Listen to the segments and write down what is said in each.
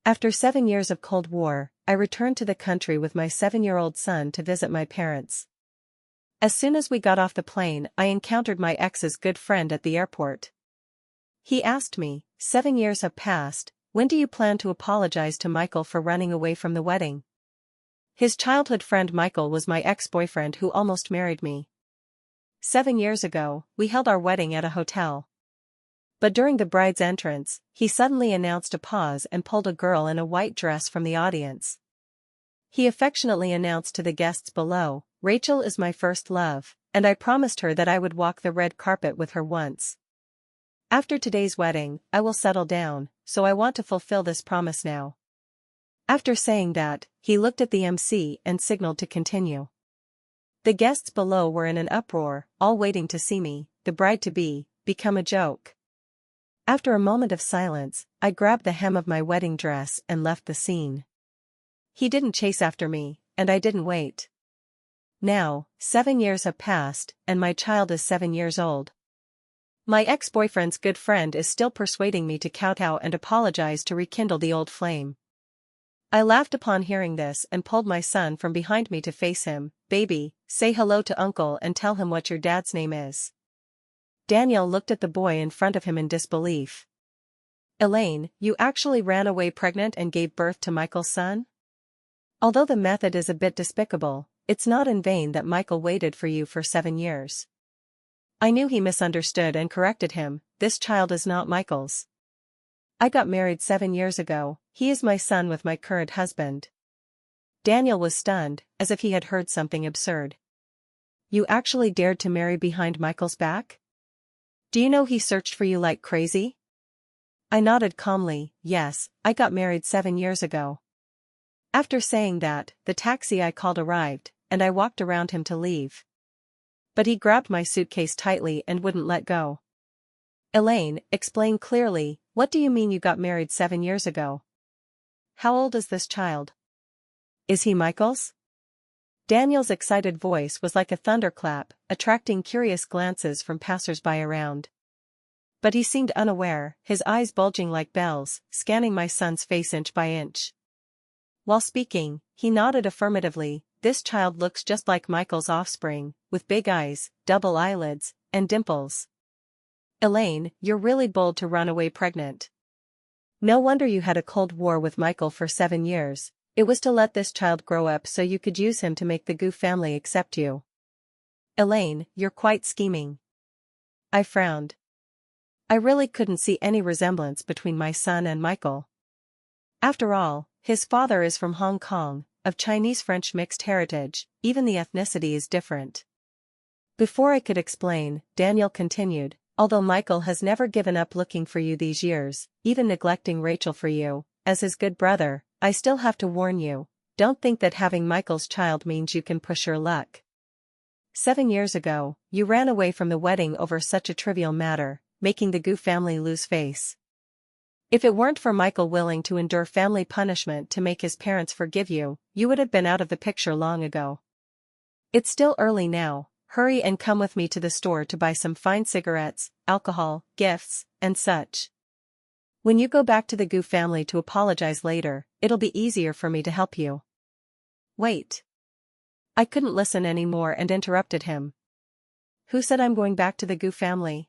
After 7 years of Cold War, I returned to the country with my 7-year-old son to visit my parents. As soon as we got off the plane, I encountered my ex's good friend at the airport. He asked me, 7 years have passed, when do you plan to apologize to Michael for running away from the wedding? His childhood friend Michael was my ex-boyfriend who almost married me. 7 years ago, we held our wedding at a hotel. But during the bride's entrance, he suddenly announced a pause and pulled a girl in a white dress from the audience. He affectionately announced to the guests below, "Rachel is my first love, and I promised her that I would walk the red carpet with her once. After today's wedding, I will settle down, so I want to fulfill this promise now." After saying that, he looked at the MC and signaled to continue. The guests below were in an uproar, all waiting to see me, the bride-to-be, become a joke. After a moment of silence, I grabbed the hem of my wedding dress and left the scene. He didn't chase after me, and I didn't wait. Now, 7 years have passed, and my child is 7 years old. My ex-boyfriend's good friend is still persuading me to kowtow and apologize to rekindle the old flame. I laughed upon hearing this and pulled my son from behind me to face him. "Baby, say hello to Uncle and tell him what your dad's name is." Daniel looked at the boy in front of him in disbelief. "Elaine, you actually ran away pregnant and gave birth to Michael's son? Although the method is a bit despicable, it's not in vain that Michael waited for you for 7 years. I knew he misunderstood and corrected him, this child is not Michael's. I got married 7 years ago, he is my son with my current husband." Daniel was stunned, as if he had heard something absurd. "You actually dared to marry behind Michael's back? Do you know he searched for you like crazy?" I nodded calmly, "Yes, I got married 7 years ago." After saying that, the taxi I called arrived, and I walked around him to leave. But he grabbed my suitcase tightly and wouldn't let go. "Elaine, explain clearly, what do you mean you got married 7 years ago? How old is this child? Is he Michael's?" Daniel's excited voice was like a thunderclap, attracting curious glances from passers-by around. But he seemed unaware, his eyes bulging like bells, scanning my son's face inch by inch. While speaking, he nodded affirmatively. "This child looks just like Michael's offspring, with big eyes, double eyelids, and dimples. Elaine, you're really bold to run away pregnant. No wonder you had a Cold War with Michael for 7 years. It was to let this child grow up so you could use him to make the Gu family accept you. Elaine, you're quite scheming." I frowned. I really couldn't see any resemblance between my son and Michael. After all, his father is from Hong Kong, of Chinese-French mixed heritage, even the ethnicity is different. Before I could explain, Daniel continued, "Although Michael has never given up looking for you these years, even neglecting Rachel for you, as his good brother, I still have to warn you, don't think that having Michael's child means you can push your luck. 7 years ago, you ran away from the wedding over such a trivial matter, making the Gu family lose face. If it weren't for Michael willing to endure family punishment to make his parents forgive you, you would have been out of the picture long ago. It's still early now, hurry and come with me to the store to buy some fine cigarettes, alcohol, gifts, and such. When you go back to the Gu family to apologize later, it'll be easier for me to help you." "Wait." I couldn't listen anymore and interrupted him. "Who said I'm going back to the Gu family?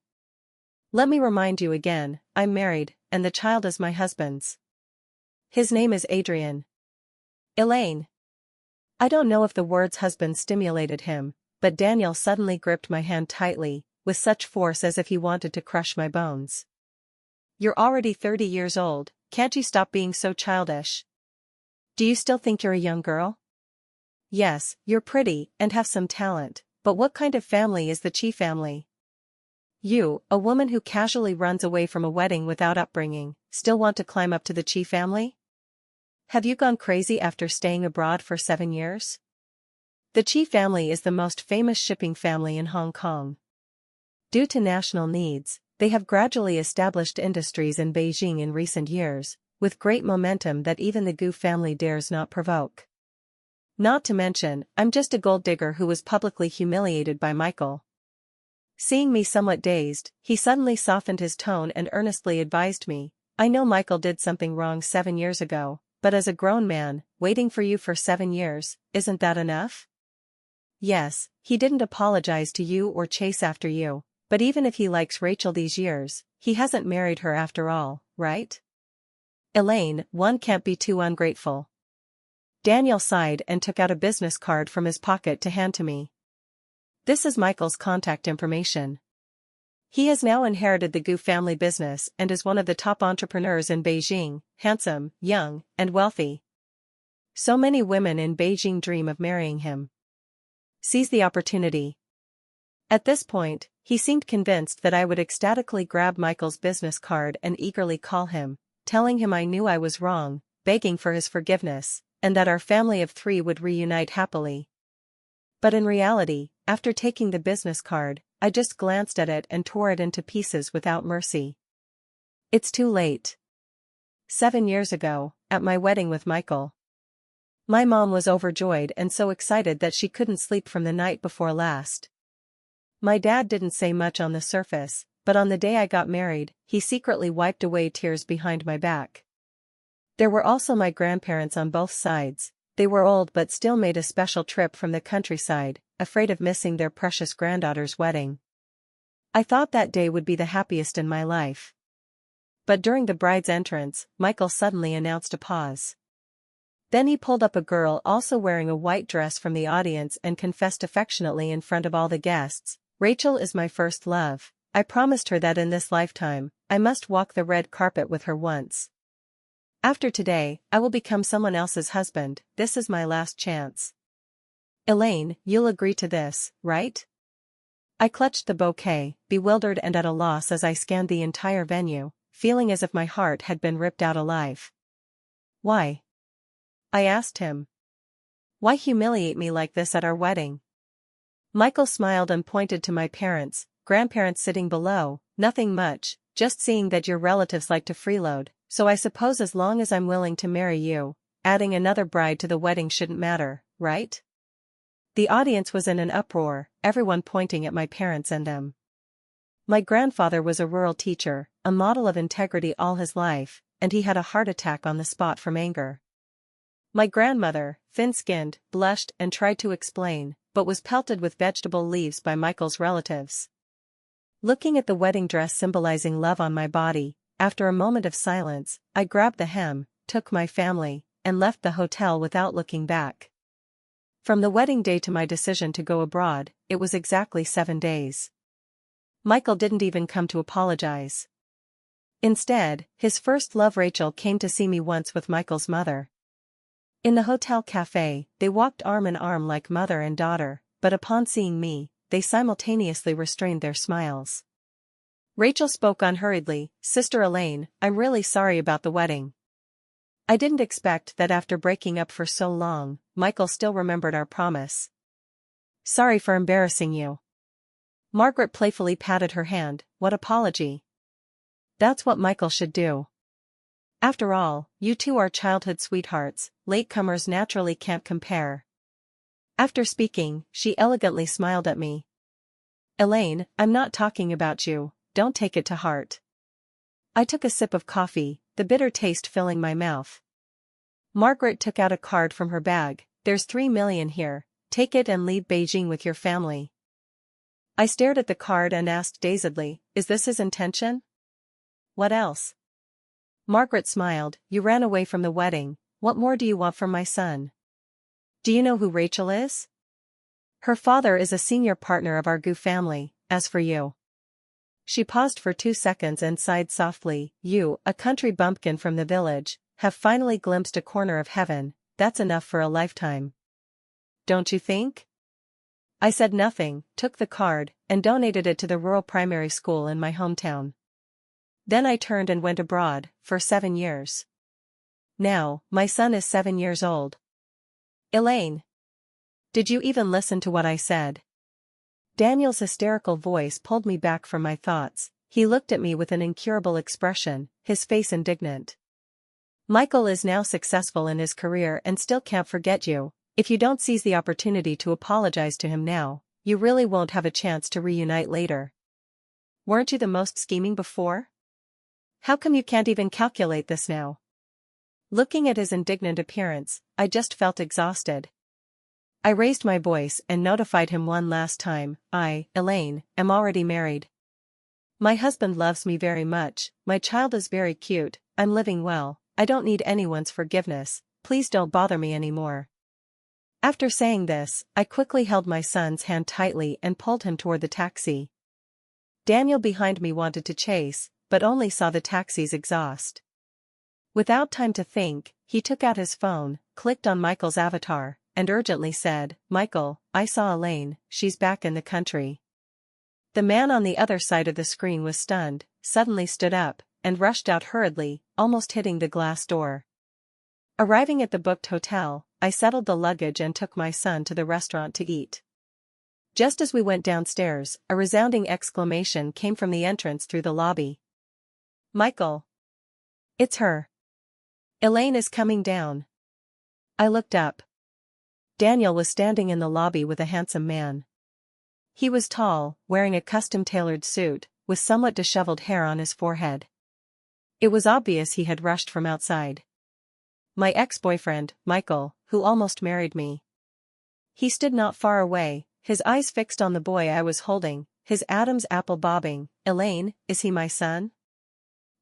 Let me remind you again, I'm married, and the child is my husband's. His name is Adrian." "Elaine." I don't know if the words husband stimulated him, but Daniel suddenly gripped my hand tightly, with such force as if he wanted to crush my bones. "You're already 30 years old, can't you stop being so childish? Do you still think you're a young girl? Yes, you're pretty and have some talent, but what kind of family is the Chi family? You, a woman who casually runs away from a wedding without upbringing, still want to climb up to the Chi family? Have you gone crazy after staying abroad for 7 years? The Chi family is the most famous shipping family in Hong Kong. Due to national needs, they have gradually established industries in Beijing in recent years, with great momentum that even the Gu family dares not provoke. Not to mention, I'm just a gold digger who was publicly humiliated by Michael." Seeing me somewhat dazed, he suddenly softened his tone and earnestly advised me, I know Michael did something wrong 7 years ago, but as a grown man, waiting for you for 7 years, isn't that enough? Yes, he didn't apologize to you or chase after you, but even if he likes Rachel these years, he hasn't married her after all, right? Elaine, one can't be too ungrateful. Daniel sighed and took out a business card from his pocket to hand to me. This is Michael's contact information. He has now inherited the Gu family business and is one of the top entrepreneurs in Beijing, handsome, young, and wealthy. So many women in Beijing dream of marrying him. Seize the opportunity. At this point, he seemed convinced that I would ecstatically grab Michael's business card and eagerly call him, telling him I knew I was wrong, begging for his forgiveness, and that our family of 3 would reunite happily. But in reality, after taking the business card, I just glanced at it and tore it into pieces without mercy. It's too late. 7 years ago, at my wedding with Michael. My mom was overjoyed and so excited that she couldn't sleep from the night before last. My dad didn't say much on the surface, but on the day I got married, he secretly wiped away tears behind my back. There were also my grandparents on both sides. They were old but still made a special trip from the countryside, afraid of missing their precious granddaughter's wedding. I thought that day would be the happiest in my life. But during the bride's entrance, Michael suddenly announced a pause. Then he pulled up a girl also wearing a white dress from the audience and confessed affectionately in front of all the guests, "Rachel is my first love. I promised her that in this lifetime, I must walk the red carpet with her once. After today, I will become someone else's husband. This is my last chance. Elaine, you'll agree to this, right?" I clutched the bouquet, bewildered and at a loss as I scanned the entire venue, feeling as if my heart had been ripped out alive. "Why?" I asked him. "Why humiliate me like this at our wedding?" Michael smiled and pointed to my parents, grandparents sitting below. "Nothing much, just seeing that your relatives like to freeload, so I suppose as long as I'm willing to marry you, adding another bride to the wedding shouldn't matter, right?" The audience was in an uproar, everyone pointing at my parents and them. My grandfather was a rural teacher, a model of integrity all his life, and he had a heart attack on the spot from anger. My grandmother, thin-skinned, blushed and tried to explain, but was pelted with vegetable leaves by Michael's relatives. Looking at the wedding dress symbolizing love on my body, after a moment of silence, I grabbed the hem, took my family, and left the hotel without looking back. From the wedding day to my decision to go abroad, it was exactly 7 days. Michael didn't even come to apologize. Instead, his first love Rachel came to see me once with Michael's mother. In the hotel cafe, they walked arm in arm like mother and daughter, but upon seeing me, they simultaneously restrained their smiles. Rachel spoke unhurriedly, "Sister Elaine, I'm really sorry about the wedding. I didn't expect that after breaking up for so long, Michael still remembered our promise. Sorry for embarrassing you." Margaret playfully patted her hand. "What apology? That's what Michael should do. After all, you two are childhood sweethearts, latecomers naturally can't compare." After speaking, she elegantly smiled at me. "Elaine, I'm not talking about you, don't take it to heart." I took a sip of coffee, the bitter taste filling my mouth. Margaret took out a card from her bag. "There's 3 million here, take it and leave Beijing with your family." I stared at the card and asked dazedly, "Is this his intention?" "What else?" Margaret smiled. "You ran away from the wedding, what more do you want from my son? Do you know who Rachel is? Her father is a senior partner of our Gu family. As for you." She paused for 2 seconds and sighed softly. "You, a country bumpkin from the village, have finally glimpsed a corner of heaven. That's enough for a lifetime. Don't you think?" I said nothing, took the card, and donated it to the rural primary school in my hometown. Then I turned and went abroad, for 7 years. Now, my son is 7 years old. Elaine, did you even listen to what I said? Daniel's hysterical voice pulled me back from my thoughts. He looked at me with an incurable expression, his face indignant. "Michael is now successful in his career and still can't forget you. If you don't seize the opportunity to apologize to him now, you really won't have a chance to reunite later. Weren't you the most scheming before?" How come you can't even calculate this now? Looking at his indignant appearance, I just felt exhausted. I raised my voice and notified him one last time. Elaine, am already married. My husband loves me very much, my child is very cute, I'm living well, I don't need anyone's forgiveness, please don't bother me anymore. After saying this, I quickly held my son's hand tightly and pulled him toward the taxi. Daniel behind me wanted to chase, but only saw the taxi's exhaust. Without time to think, he took out his phone, clicked on Michael's avatar, and urgently said, "Michael, I saw Elaine, she's back in the country." The man on the other side of the screen was stunned, suddenly stood up, and rushed out hurriedly, almost hitting the glass door. Arriving at the booked hotel, I settled the luggage and took my son to the restaurant to eat. Just as we went downstairs, a resounding exclamation came from the entrance through the lobby. "Michael! It's her! Elaine is coming down." I looked up. Daniel was standing in the lobby with a handsome man. He was tall, wearing a custom-tailored suit, with somewhat disheveled hair on his forehead. It was obvious he had rushed from outside. My ex-boyfriend, Michael, who almost married me. He stood not far away, his eyes fixed on the boy I was holding, his Adam's apple bobbing. "Elaine, is he my son?"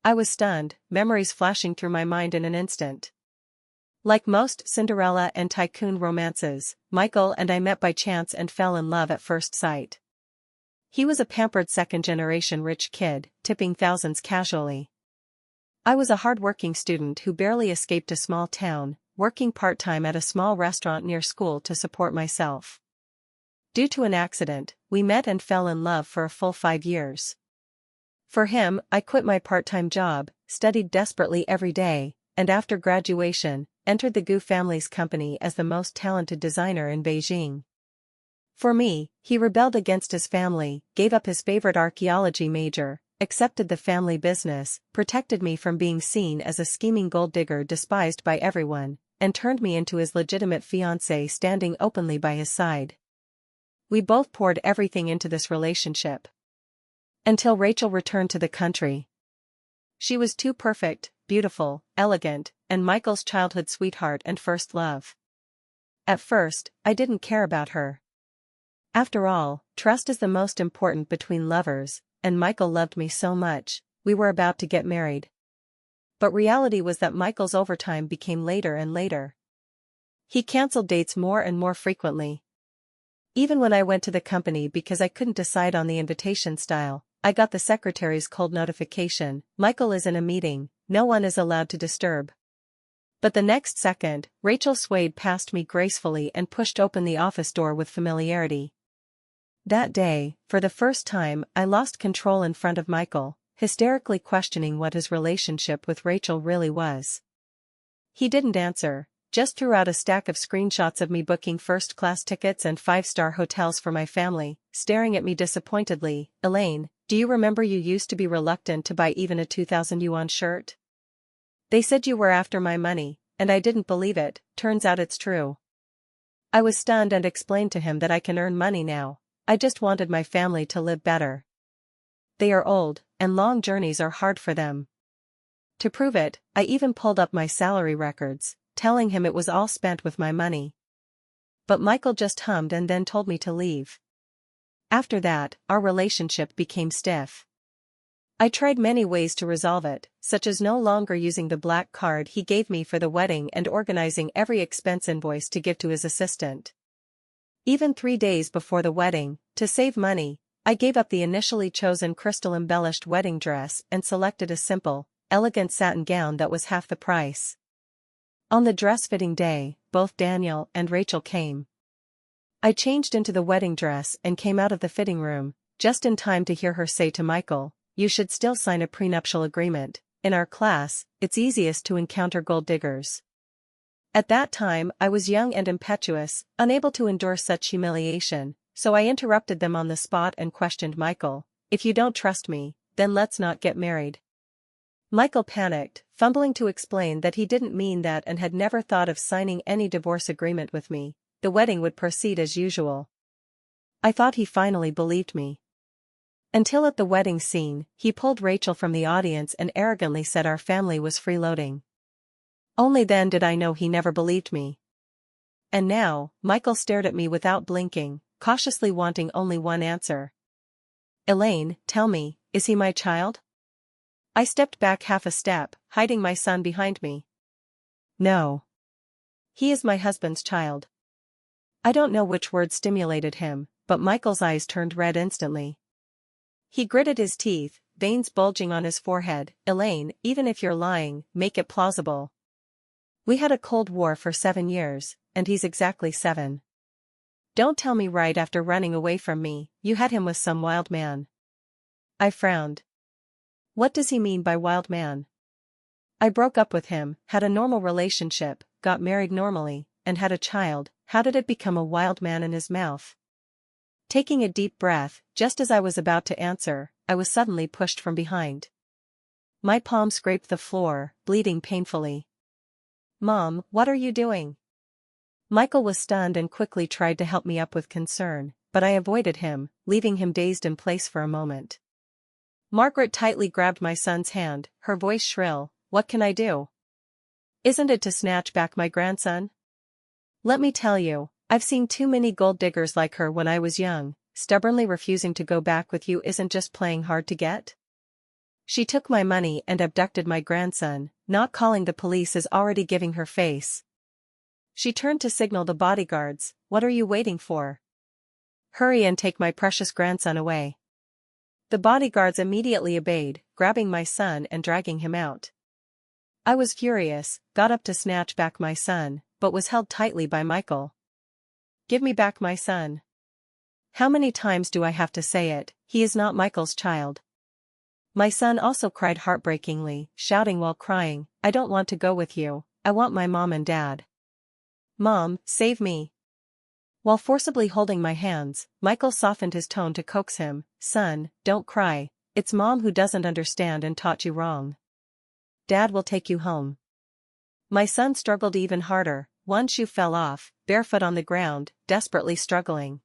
I was stunned, memories flashing through my mind in an instant. Like most Cinderella and tycoon romances, Michael and I met by chance and fell in love at first sight. He was a pampered second-generation rich kid, tipping thousands casually. I was a hard-working student who barely escaped a small town, working part-time at a small restaurant near school to support myself. Due to an accident, we met and fell in love for a full 5 years. For him, I quit my part-time job, studied desperately every day, and after graduation, entered the Gu family's company as the most talented designer in Beijing. For me, he rebelled against his family, gave up his favorite archaeology major, accepted the family business, protected me from being seen as a scheming gold digger despised by everyone, and turned me into his legitimate fiancé standing openly by his side. We both poured everything into this relationship. Until Rachel returned to the country. She was too perfect, beautiful, elegant, and Michael's childhood sweetheart and first love. At first, I didn't care about her. After all, trust is the most important between lovers, and Michael loved me so much, we were about to get married. But reality was that Michael's overtime became later and later. He cancelled dates more and more frequently. Even when I went to the company because I couldn't decide on the invitation style, I got the secretary's cold notification, "Michael is in a meeting, no one is allowed to disturb." But the next second, Rachel swayed past me gracefully and pushed open the office door with familiarity. That day, for the first time, I lost control in front of Michael, hysterically questioning what his relationship with Rachel really was. He didn't answer, just threw out a stack of screenshots of me booking first-class tickets and 5-star hotels for my family, staring at me disappointedly. "Elaine, do you remember you used to be reluctant to buy even a 2,000 yuan shirt? They said you were after my money, and I didn't believe it, turns out it's true." I was stunned and explained to him that I can earn money now, I just wanted my family to live better. They are old, and long journeys are hard for them. To prove it, I even pulled up my salary records, telling him it was all spent with my money. But Michael just hummed and then told me to leave. After that, our relationship became stiff. I tried many ways to resolve it, such as no longer using the black card he gave me for the wedding and organizing every expense invoice to give to his assistant. Even 3 days before the wedding, to save money, I gave up the initially chosen crystal-embellished wedding dress and selected a simple, elegant satin gown that was half the price. On the dress-fitting day, both Daniel and Rachel came. I changed into the wedding dress and came out of the fitting room, just in time to hear her say to Michael, "You should still sign a prenuptial agreement. In our class, it's easiest to encounter gold diggers." At that time I was young and impetuous, unable to endure such humiliation, so I interrupted them on the spot and questioned Michael, "If you don't trust me, then let's not get married." Michael panicked, fumbling to explain that he didn't mean that and had never thought of signing any divorce agreement with me. The wedding would proceed as usual. I thought he finally believed me. Until at the wedding scene, he pulled Rachel from the audience and arrogantly said our family was freeloading. Only then did I know he never believed me. And now, Michael stared at me without blinking, cautiously wanting only one answer. Elaine, tell me, is he my child? I stepped back half a step, hiding my son behind me. No. He is my husband's child. I don't know which word stimulated him, but Michael's eyes turned red instantly. He gritted his teeth, veins bulging on his forehead. Elaine, even if you're lying, make it plausible. We had a Cold War for 7 years, and he's exactly 7. Don't tell me right after running away from me, you had him with some wild man. I frowned. What does he mean by wild man? I broke up with him, had a normal relationship, got married normally, and had a child. How did it become a wild man in his mouth? Taking a deep breath, just as I was about to answer, I was suddenly pushed from behind. My palm scraped the floor, bleeding painfully. Mom, what are you doing? Michael was stunned and quickly tried to help me up with concern, but I avoided him, leaving him dazed in place for a moment. Margaret tightly grabbed my son's hand, her voice shrill. What can I do? Isn't it to snatch back my grandson? Let me tell you, I've seen too many gold diggers like her when I was young. Stubbornly refusing to go back with you isn't just playing hard to get. She took my money and abducted my grandson. Not calling the police is already giving her face. She turned to signal the bodyguards. What are you waiting for? Hurry and take my precious grandson away. The bodyguards immediately obeyed, grabbing my son and dragging him out. I was furious, got up to snatch back my son, but was held tightly by Michael. Give me back my son. How many times do I have to say it? He is not Michael's child. My son also cried heartbreakingly, shouting while crying, I don't want to go with you, I want my mom and dad. Mom, save me. While forcibly holding my hands, Michael softened his tone to coax him. Son, don't cry, it's Mom who doesn't understand and taught you wrong. Dad will take you home. My son struggled even harder, one shoe fell off, barefoot on the ground, desperately struggling.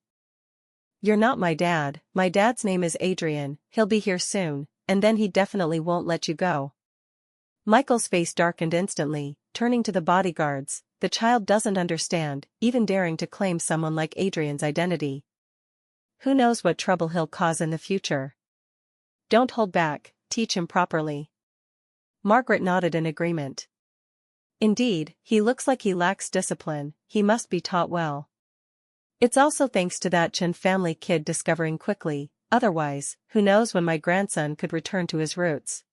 You're not my dad's name is Adrian, he'll be here soon, and then he definitely won't let you go. Michael's face darkened instantly, turning to the bodyguards. The child doesn't understand, even daring to claim someone like Adrian's identity. Who knows what trouble he'll cause in the future? Don't hold back, teach him properly. Margaret nodded in agreement. Indeed, he looks like he lacks discipline, he must be taught well. It's also thanks to that Chen family kid discovering quickly, otherwise, who knows when my grandson could return to his roots.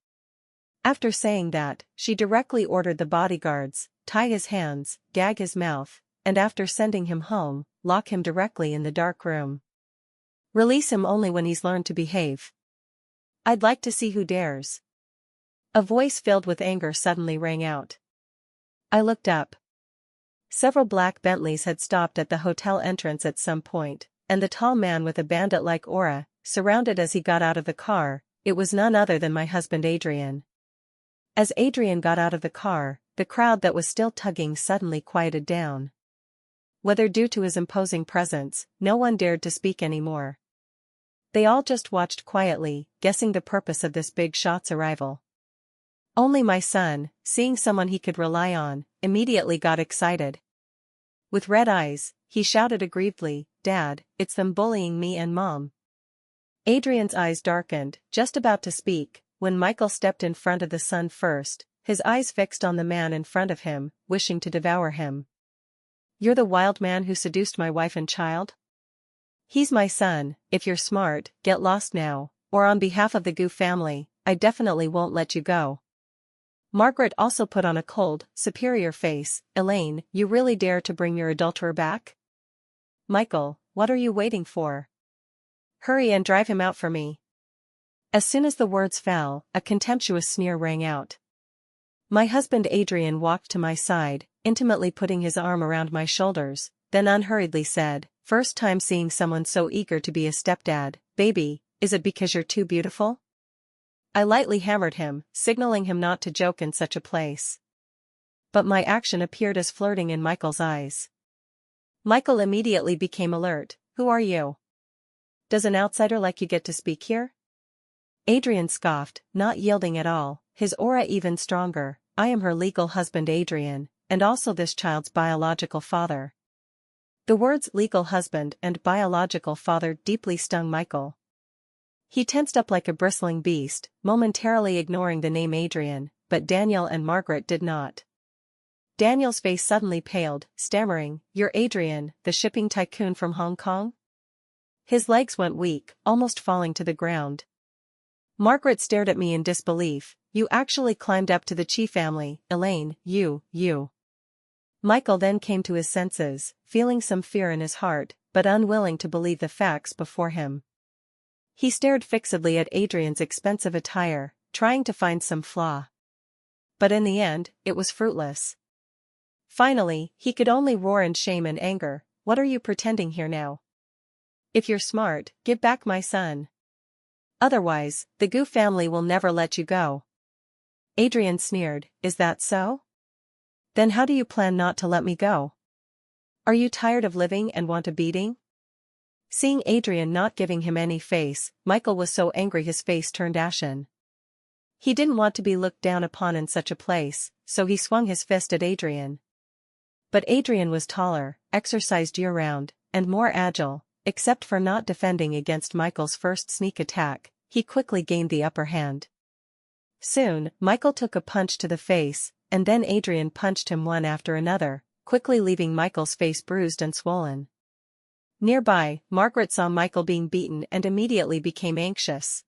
After saying that, she directly ordered the bodyguards, tie his hands, gag his mouth, and after sending him home, lock him directly in the dark room. Release him only when he's learned to behave. I'd like to see who dares. A voice filled with anger suddenly rang out. I looked up. Several black Bentleys had stopped at the hotel entrance at some point, and the tall man with a bandit-like aura, surrounded as he got out of the car. It was none other than my husband Adrian. As Adrian got out of the car, the crowd that was still tugging suddenly quieted down. Whether due to his imposing presence, no one dared to speak anymore. They all just watched quietly, guessing the purpose of this big shot's arrival. Only my son, seeing someone he could rely on, immediately got excited. With red eyes, he shouted aggrievedly, Dad, it's them bullying me and Mom. Adrian's eyes darkened, just about to speak, when Michael stepped in front of the son first, his eyes fixed on the man in front of him, wishing to devour him. You're the wild man who seduced my wife and child? He's my son. If you're smart, get lost now, or on behalf of the Gu family, I definitely won't let you go. Margaret also put on a cold, superior face. Elaine, you really dare to bring your adulterer back? Michael, what are you waiting for? Hurry and drive him out for me. As soon as the words fell, a contemptuous sneer rang out. My husband Adrian walked to my side, intimately putting his arm around my shoulders, then unhurriedly said, First time seeing someone so eager to be a stepdad. Baby, is it because you're too beautiful? I lightly hammered him, signaling him not to joke in such a place. But my action appeared as flirting in Michael's eyes. Michael immediately became alert. Who are you? Does an outsider like you get to speak here? Adrian scoffed, not yielding at all, his aura even stronger. I am her legal husband Adrian, and also this child's biological father. The words legal husband and biological father deeply stung Michael. He tensed up like a bristling beast, momentarily ignoring the name Adrian, but Daniel and Margaret did not. Daniel's face suddenly paled, stammering, "You're Adrian, the shipping tycoon from Hong Kong?" His legs went weak, almost falling to the ground. Margaret stared at me in disbelief. "You actually climbed up to the Chi family, Elaine, you. Michael then came to his senses, feeling some fear in his heart, but unwilling to believe the facts before him. He stared fixedly at Adrian's expensive attire, trying to find some flaw. But in the end, it was fruitless. Finally, he could only roar in shame and anger. "What are you pretending here now? If you're smart, give back my son. Otherwise, the Gu family will never let you go." Adrian sneered, "Is that so? Then how do you plan not to let me go? Are you tired of living and want a beating?" Seeing Adrian not giving him any face, Michael was so angry his face turned ashen. He didn't want to be looked down upon in such a place, so he swung his fist at Adrian. But Adrian was taller, exercised year-round, and more agile. Except for not defending against Michael's first sneak attack, he quickly gained the upper hand. Soon, Michael took a punch to the face, and then Adrian punched him one after another, quickly leaving Michael's face bruised and swollen. Nearby, Margaret saw Michael being beaten and immediately became anxious.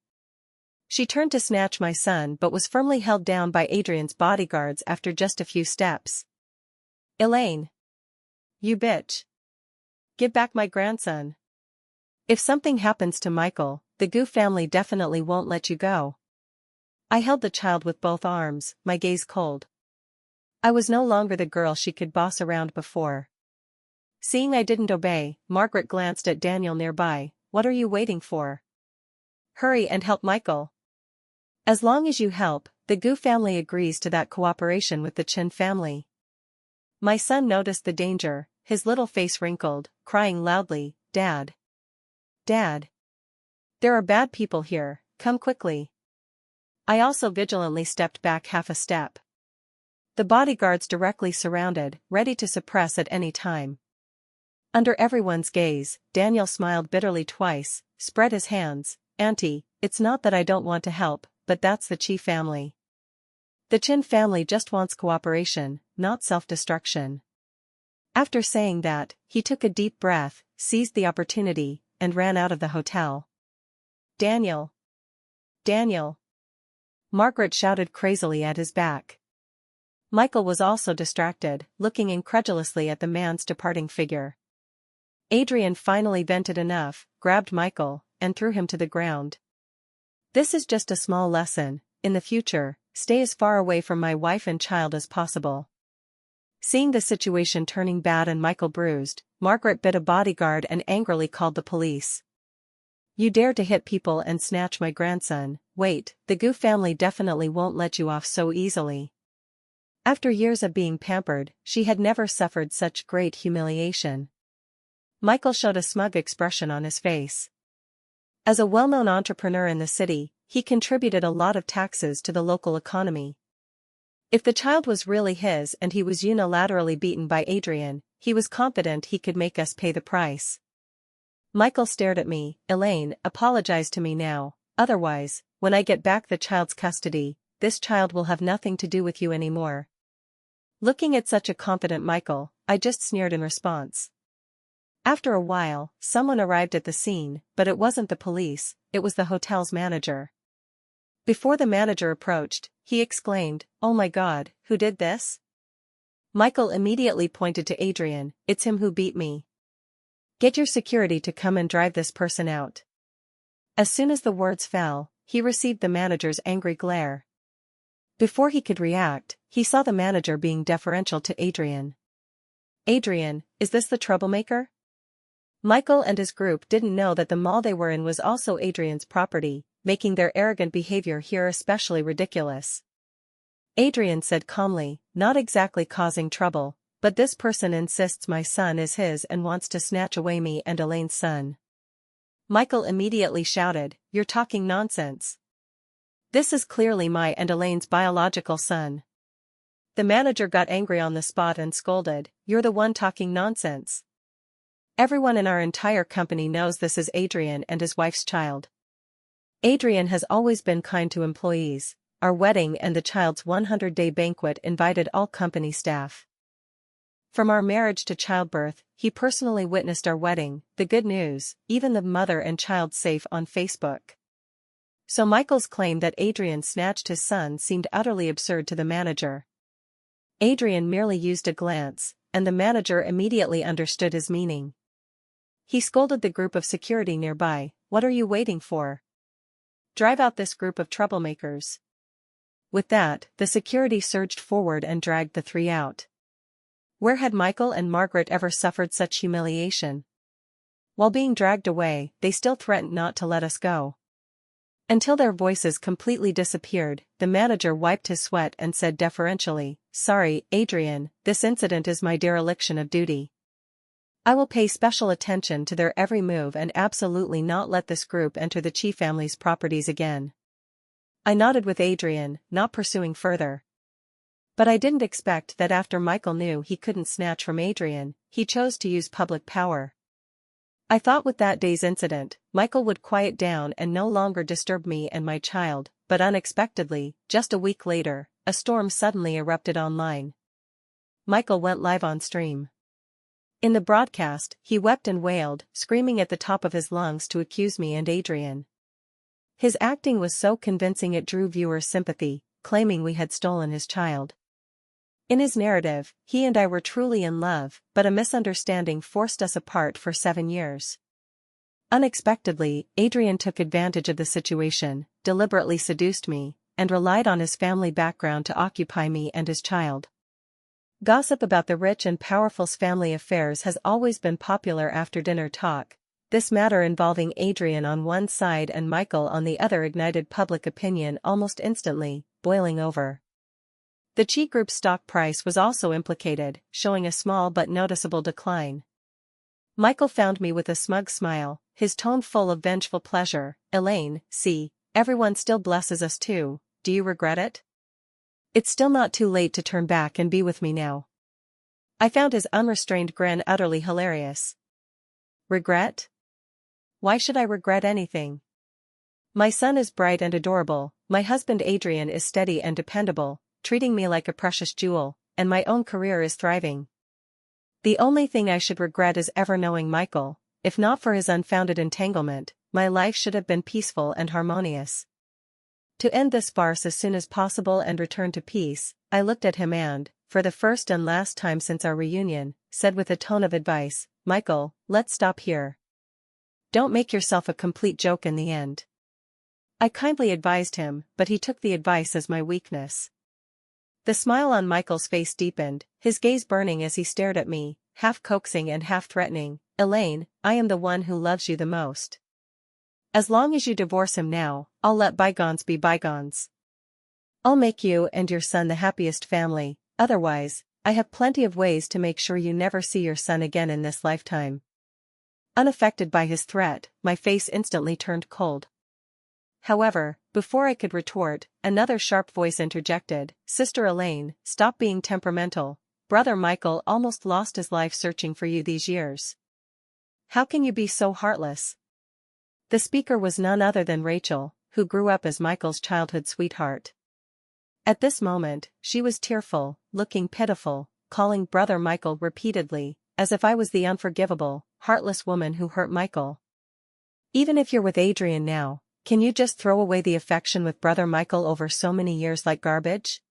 She turned to snatch my son but was firmly held down by Adrian's bodyguards after just a few steps. "Elaine! You bitch! Give back my grandson. If something happens to Michael, the Gu family definitely won't let you go." I held the child with both arms, my gaze cold. I was no longer the girl she could boss around before. Seeing I didn't obey, Margaret glanced at Daniel nearby. "What are you waiting for? Hurry and help Michael. As long as you help, the Gu family agrees to that cooperation with the Chin family." My son noticed the danger, his little face wrinkled, crying loudly, "Dad! Dad! There are bad people here, come quickly." I also vigilantly stepped back half a step. The bodyguards directly surrounded, ready to suppress at any time. Under everyone's gaze, Daniel smiled bitterly twice, spread his hands. "Auntie, it's not that I don't want to help, but that's the Chi family. The Chin family just wants cooperation, not self-destruction." After saying that, he took a deep breath, seized the opportunity, and ran out of the hotel. "Daniel! Daniel!" Margaret shouted crazily at his back. Michael was also distracted, looking incredulously at the man's departing figure. Adrian finally vented enough, grabbed Michael, and threw him to the ground. "This is just a small lesson. In the future, stay as far away from my wife and child as possible." Seeing the situation turning bad and Michael bruised, Margaret bit a bodyguard and angrily called the police. "You dare to hit people and snatch my grandson. Wait, the Gu family definitely won't let you off so easily." After years of being pampered, she had never suffered such great humiliation. Michael showed a smug expression on his face. As a well-known entrepreneur in the city, he contributed a lot of taxes to the local economy. If the child was really his and he was unilaterally beaten by Adrian, he was confident he could make us pay the price. Michael stared at me. "Elaine, apologize to me now, otherwise, when I get back the child's custody, this child will have nothing to do with you anymore." Looking at such a confident Michael, I just sneered in response. After a while, someone arrived at the scene, but it wasn't the police, it was the hotel's manager. Before the manager approached, he exclaimed, "Oh my God, who did this?" Michael immediately pointed to Adrian. "It's him who beat me. Get your security to come and drive this person out." As soon as the words fell, he received the manager's angry glare. Before he could react, he saw the manager being deferential to Adrian. "Adrian, is this the troublemaker?" Michael and his group didn't know that the mall they were in was also Adrian's property, making their arrogant behavior here especially ridiculous. Adrian said calmly, "Not exactly causing trouble, but this person insists my son is his and wants to snatch away me and Elaine's son." Michael immediately shouted, "You're talking nonsense. This is clearly my and Elaine's biological son. The manager got angry on the spot and scolded, "You're the one talking nonsense. Everyone in our entire company knows this is Adrian and his wife's child. Adrian has always been kind to employees. Our wedding and the child's 100-day banquet invited all company staff. From our marriage to childbirth, he personally witnessed our wedding, the good news, even the mother and child safe on Facebook." So Michael's claim that Adrian snatched his son seemed utterly absurd to the manager. Adrian merely used a glance, and the manager immediately understood his meaning. He scolded the group of security nearby, "What are you waiting for? Drive out this group of troublemakers." With that, the security surged forward and dragged the three out. Where had Michael and Margaret ever suffered such humiliation? While being dragged away, they still threatened not to let us go. Until their voices completely disappeared, the manager wiped his sweat and said deferentially, "Sorry, Adrian, this incident is my dereliction of duty. I will pay special attention to their every move and absolutely not let this group enter the Chi family's properties again." I nodded with Adrian, not pursuing further. But I didn't expect that after Michael knew he couldn't snatch from Adrian, he chose to use public power. I thought with that day's incident, Michael would quiet down and no longer disturb me and my child, but unexpectedly, just a week later, a storm suddenly erupted online. Michael went live on stream. In the broadcast, he wept and wailed, screaming at the top of his lungs to accuse me and Adrian. His acting was so convincing it drew viewers' sympathy, claiming we had stolen his child. In his narrative, he and I were truly in love, but a misunderstanding forced us apart for 7 years. Unexpectedly, Adrian took advantage of the situation, deliberately seduced me, and relied on his family background to occupy me and his child. Gossip about the rich and powerful's family affairs has always been popular after dinner talk. This matter involving Adrian on one side and Michael on the other ignited public opinion almost instantly, boiling over. The Chi Group's stock price was also implicated, showing a small but noticeable decline. Michael found me with a smug smile, his tone full of vengeful pleasure. "Elaine, see, everyone still blesses us too, do you regret it? It's still not too late to turn back and be with me now." I found his unrestrained grin utterly hilarious. Regret? Why should I regret anything? My son is bright and adorable, my husband Adrian is steady and dependable, treating me like a precious jewel, and my own career is thriving. The only thing I should regret is ever knowing Michael. If not for his unfounded entanglement, my life should have been peaceful and harmonious. To end this farce as soon as possible and return to peace, I looked at him and, for the first and last time since our reunion, said with a tone of advice, "Michael, let's stop here. Don't make yourself a complete joke in the end." I kindly advised him, but he took the advice as my weakness. The smile on Michael's face deepened, his gaze burning as he stared at me, half coaxing and half threatening. "Elaine, I am the one who loves you the most. As long as you divorce him now, I'll let bygones be bygones. I'll make you and your son the happiest family, otherwise, I have plenty of ways to make sure you never see your son again in this lifetime." Unaffected by his threat, my face instantly turned cold. However, before I could retort, another sharp voice interjected, "Sister Elaine, stop being temperamental. Brother Michael almost lost his life searching for you these years. How can you be so heartless?" The speaker was none other than Rachel, who grew up as Michael's childhood sweetheart. At this moment, she was tearful, looking pitiful, calling Brother Michael repeatedly, as if I was the unforgivable, heartless woman who hurt Michael. "Even if you're with Adrian now, can you just throw away the affection with Brother Michael over so many years like garbage?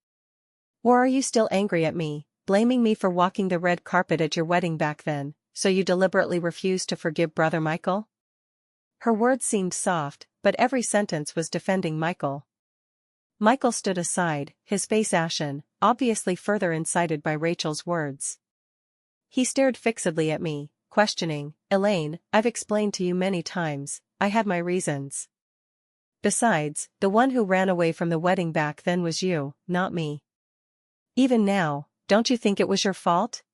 Or are you still angry at me, blaming me for walking the red carpet at your wedding back then, so you deliberately refused to forgive Brother Michael?" Her words seemed soft, but every sentence was defending Michael. Michael stood aside, his face ashen, obviously further incited by Rachel's words. He stared fixedly at me, questioning, "Elaine, I've explained to you many times, I had my reasons. Besides, the one who ran away from the wedding back then was you, not me. Even now, don't you think it was your fault?"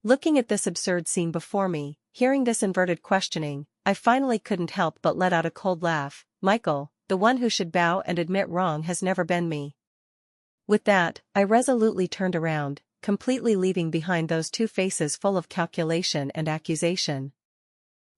Looking at this absurd scene before me, hearing this inverted questioning, I finally couldn't help but let out a cold laugh. "Michael, the one who should bow and admit wrong has never been me. With that, I resolutely turned around, completely leaving behind those two faces full of calculation and accusation.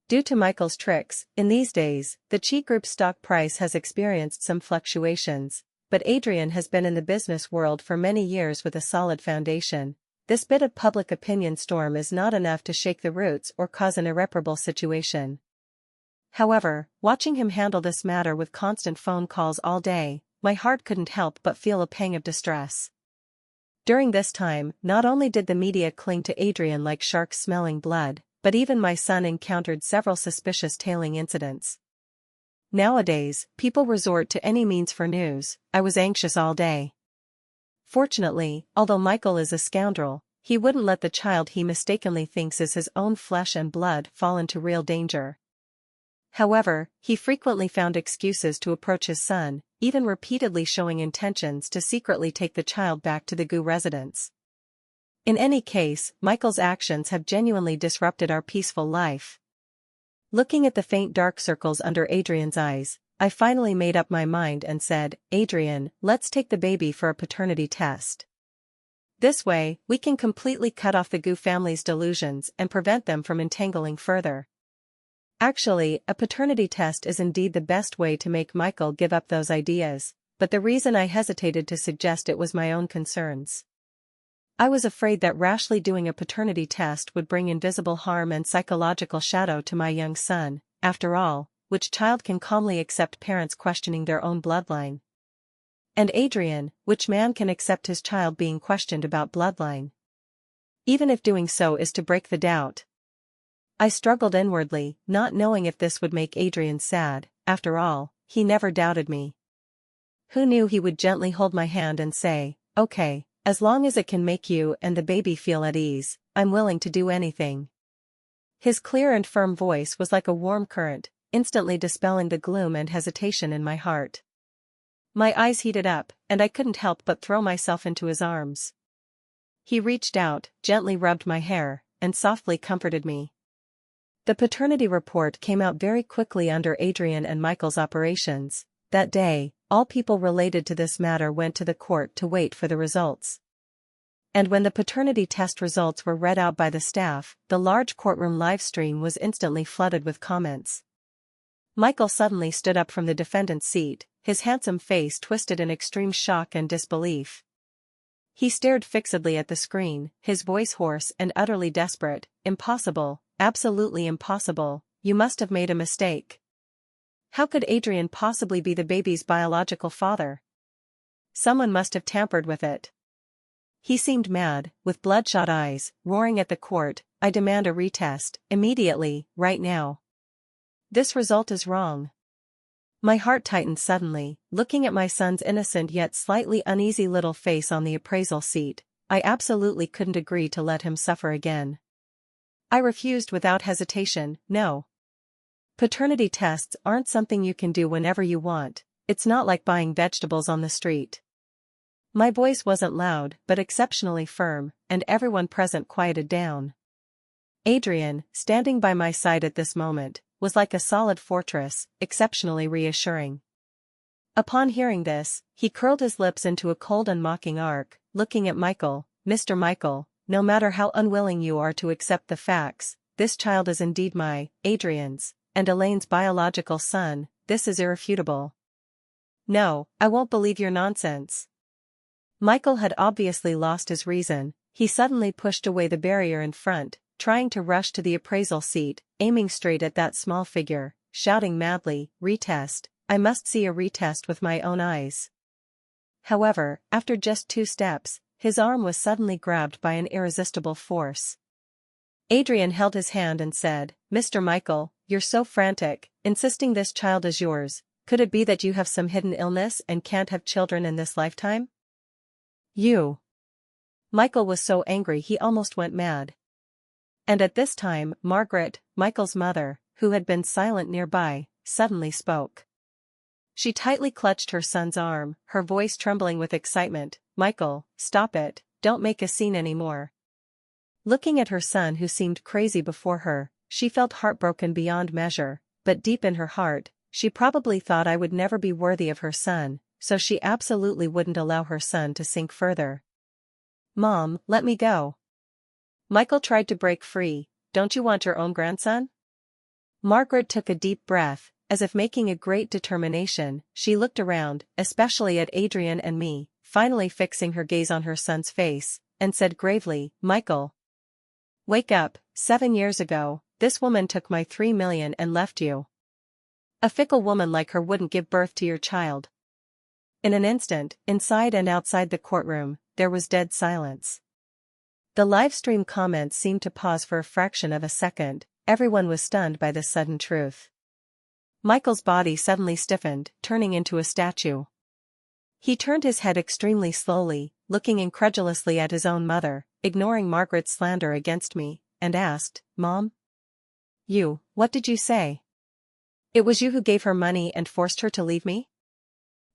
Due to Michael's tricks, in these days, the Chi Group's stock price has experienced some fluctuations, but Adrian has been in the business world for many years with a solid foundation. This bit of public opinion storm is not enough to shake the roots or cause an irreparable situation. However, watching him handle this matter with constant phone calls all day, my heart couldn't help but feel a pang of distress. During this time, not only did the media cling to Adrian like sharks smelling blood, but even my son encountered several suspicious tailing incidents. Nowadays, people resort to any means for news. I was anxious all day. Fortunately, although Michael is a scoundrel, he wouldn't let the child he mistakenly thinks is his own flesh and blood fall into real danger. However, he frequently found excuses to approach his son, even repeatedly showing intentions to secretly take the child back to the GU residence. In any case, Michael's actions have genuinely disrupted our peaceful life. Looking at the faint dark circles under Adrian's eyes, I finally made up my mind and said, "Adrian, let's take the baby for a paternity test. This way, we can completely cut off the GU family's delusions and prevent them from entangling further." Actually, a paternity test is indeed the best way to make Michael give up those ideas, but the reason I hesitated to suggest it was my own concerns. I was afraid that rashly doing a paternity test would bring invisible harm and psychological shadow to my young son. After all, which child can calmly accept parents questioning their own bloodline? And Adrian, which man can accept his child being questioned about bloodline? Even if doing so is to break the doubt. I struggled inwardly, not knowing if this would make Adrian sad. After all, he never doubted me. Who knew he would gently hold my hand and say, "Okay, as long as it can make you and the baby feel at ease, I'm willing to do anything." His clear and firm voice was like a warm current, instantly dispelling the gloom and hesitation in my heart. My eyes heated up, and I couldn't help but throw myself into his arms. He reached out, gently rubbed my hair, and softly comforted me. The paternity report came out very quickly under Adrian and Michael's operations. That day, all people related to this matter went to the court to wait for the results. And when the paternity test results were read out by the staff, the large courtroom live stream was instantly flooded with comments. Michael suddenly stood up from the defendant's seat, his handsome face twisted in extreme shock and disbelief. He stared fixedly at the screen, his voice hoarse and utterly desperate. "Impossible, absolutely impossible, you must have made a mistake. How could Adrian possibly be the baby's biological father? Someone must have tampered with it." He seemed mad, with bloodshot eyes, roaring at the court, "I demand a retest, immediately, right now. This result is wrong." My heart tightened suddenly, looking at my son's innocent yet slightly uneasy little face on the appraisal seat. I absolutely couldn't agree to let him suffer again. I refused without hesitation. "No. Paternity tests aren't something you can do whenever you want. It's not like buying vegetables on the street." My voice wasn't loud but exceptionally firm, and everyone present quieted down. Adrian, standing by my side at this moment, was like a solid fortress, exceptionally reassuring. Upon hearing this, he curled his lips into a cold and mocking arc, looking at Michael. "Mr. Michael, no matter how unwilling you are to accept the facts, this child is indeed my, Adrian's, and Elaine's biological son. This is irrefutable." "No, I won't believe your nonsense." Michael had obviously lost his reason. He suddenly pushed away the barrier in front, trying to rush to the appraisal seat, aiming straight at that small figure, shouting madly, "Retest, I must see a retest with my own eyes." However, after just 2 steps, his arm was suddenly grabbed by an irresistible force. Adrian held his hand and said, "Mr. Michael, you're so frantic, insisting this child is yours. Could it be that you have some hidden illness and can't have children in this lifetime? You." Michael was so angry he almost went mad. And at this time, Margaret, Michael's mother, who had been silent nearby, suddenly spoke. She tightly clutched her son's arm, her voice trembling with excitement. "Michael, stop it, don't make a scene anymore." Looking at her son who seemed crazy before her, she felt heartbroken beyond measure, but deep in her heart, she probably thought I would never be worthy of her son, so she absolutely wouldn't allow her son to sink further. "Mom, let me go." Michael tried to break free. "Don't you want your own grandson?" Margaret took a deep breath, as if making a great determination. She looked around, especially at Adrian and me, finally fixing her gaze on her son's face, and said gravely, "Michael, wake up. 7 years ago, this woman took my 3 million and left you. A fickle woman like her wouldn't give birth to your child." In an instant, inside and outside the courtroom, there was dead silence. The livestream comments seemed to pause for a fraction of a second. Everyone was stunned by this sudden truth. Michael's body suddenly stiffened, turning into a statue. He turned his head extremely slowly, looking incredulously at his own mother, ignoring Margaret's slander against me, and asked, "Mom? What did you say? It was you who gave her money and forced her to leave me?"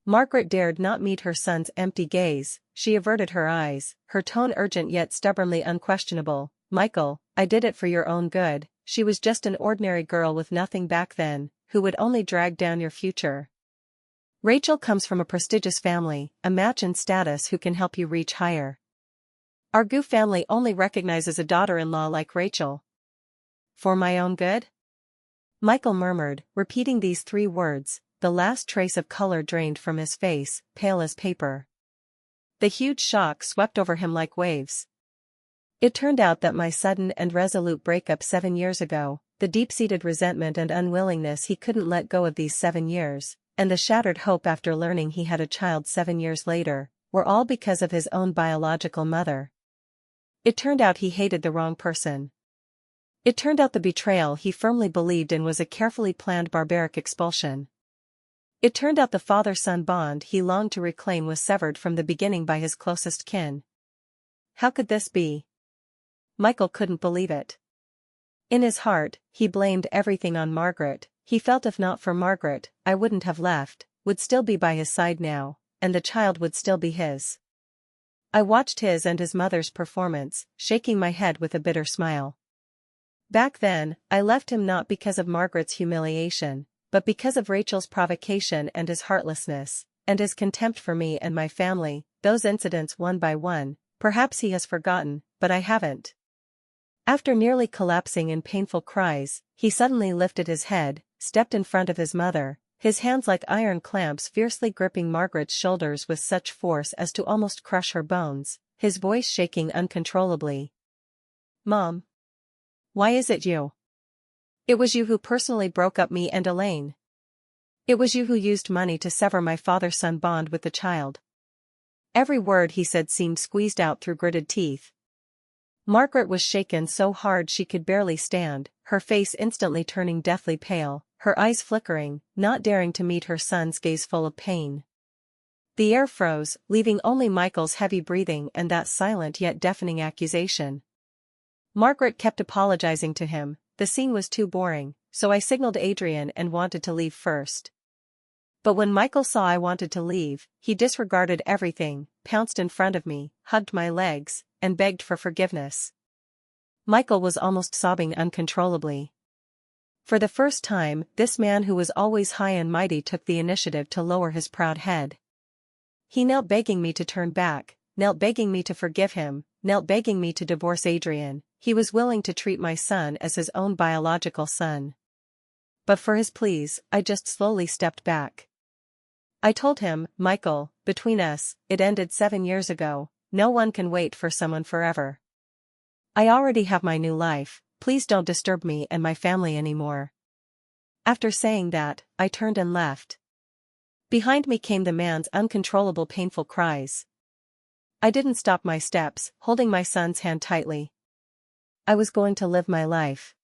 Margaret dared not meet her son's empty gaze. She averted her eyes, her tone urgent yet stubbornly unquestionable. "Michael, I did it for your own good. She was just an ordinary girl with nothing back then, who would only drag down your future. Rachel comes from a prestigious family, a match in status who can help you reach higher. Our Gu family only recognizes a daughter-in-law like Rachel." "For my own good?" Michael murmured, repeating these 3 words, the last trace of color drained from his face, pale as paper. The huge shock swept over him like waves. It turned out that my sudden and resolute breakup 7 years ago, the deep-seated resentment and unwillingness he couldn't let go of these 7 years, and the shattered hope after learning he had a child 7 years later, were all because of his own biological mother. It turned out he hated the wrong person. It turned out the betrayal he firmly believed in was a carefully planned barbaric expulsion. It turned out the father-son bond he longed to reclaim was severed from the beginning by his closest kin. How could this be? Michael couldn't believe it. In his heart, he blamed everything on Margaret. He felt if not for Margaret, I wouldn't have left, would still be by his side now, and the child would still be his. I watched his and his mother's performance, shaking my head with a bitter smile. Back then, I left him not because of Margaret's humiliation, but because of Rachel's provocation and his heartlessness, and his contempt for me and my family. Those incidents one by one, perhaps he has forgotten, but I haven't. After nearly collapsing in painful cries, he suddenly lifted his head, stepped in front of his mother, his hands like iron clamps fiercely gripping Margaret's shoulders with such force as to almost crush her bones, his voice shaking uncontrollably. "Mom. Why is it you? It was you who personally broke up me and Elaine. It was you who used money to sever my father-son bond with the child." Every word he said seemed squeezed out through gritted teeth. Margaret was shaken so hard she could barely stand, her face instantly turning deathly pale, her eyes flickering, not daring to meet her son's gaze full of pain. The air froze, leaving only Michael's heavy breathing and that silent yet deafening accusation. Margaret kept apologizing to him. The scene was too boring, so I signaled Adrian and wanted to leave first. But when Michael saw I wanted to leave, he disregarded everything, pounced in front of me, hugged my legs, and begged for forgiveness. Michael was almost sobbing uncontrollably. For the first time, this man who was always high and mighty took the initiative to lower his proud head. He knelt begging me to turn back, knelt begging me to forgive him, knelt begging me to divorce Adrian. He was willing to treat my son as his own biological son. But for his pleas, I just slowly stepped back. I told him, "Michael, between us, it ended 7 years ago. No one can wait for someone forever. I already have my new life, please don't disturb me and my family anymore." After saying that, I turned and left. Behind me came the man's uncontrollable painful cries. I didn't stop my steps, holding my son's hand tightly. I was going to live my life.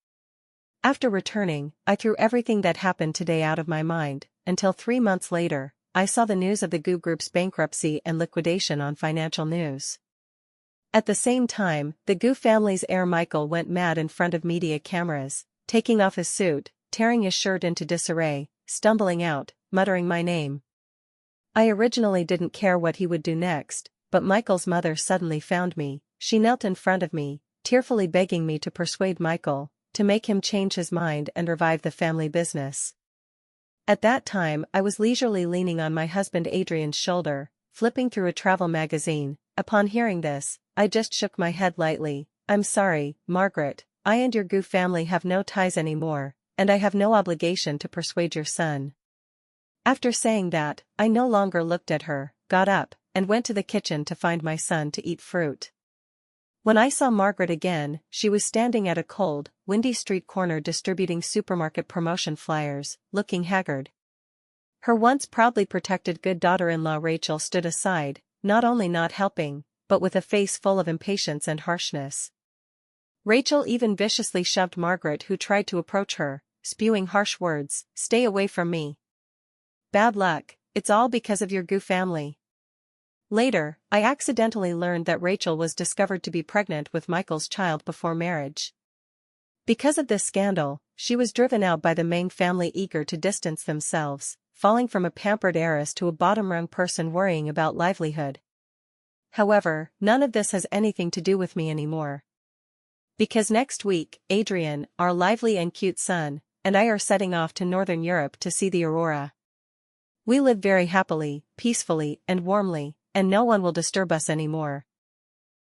After returning, I threw everything that happened today out of my mind, until 3 months later, I saw the news of the Gu Group's bankruptcy and liquidation on financial news. At the same time, the Gu family's heir Michael went mad in front of media cameras, taking off his suit, tearing his shirt into disarray, stumbling out, muttering my name. I originally didn't care what he would do next, but Michael's mother suddenly found me. She knelt in front of me, tearfully begging me to persuade Michael, to make him change his mind and revive the family business. At that time I was leisurely leaning on my husband Adrian's shoulder, flipping through a travel magazine. Upon hearing this, I just shook my head lightly. I'm sorry, Margaret, I and your Goo family have no ties anymore, and I have no obligation to persuade your son. After saying that, I no longer looked at her, got up, and went to the kitchen to find my son to eat fruit. When I saw Margaret again, she was standing at a cold, windy street corner distributing supermarket promotion flyers, looking haggard. Her once proudly protected good daughter-in-law Rachel stood aside, not only not helping, but with a face full of impatience and harshness. Rachel even viciously shoved Margaret, who tried to approach her, spewing harsh words, "Stay away from me. Bad luck, it's all because of your Goo family." Later, I accidentally learned that Rachel was discovered to be pregnant with Michael's child before marriage. Because of this scandal, she was driven out by the Meng family, eager to distance themselves, falling from a pampered heiress to a bottom-rung person worrying about livelihood. However, none of this has anything to do with me anymore. Because next week, Adrian, our lively and cute son, and I are setting off to Northern Europe to see the aurora. We live very happily, peacefully, and warmly, and no one will disturb us anymore.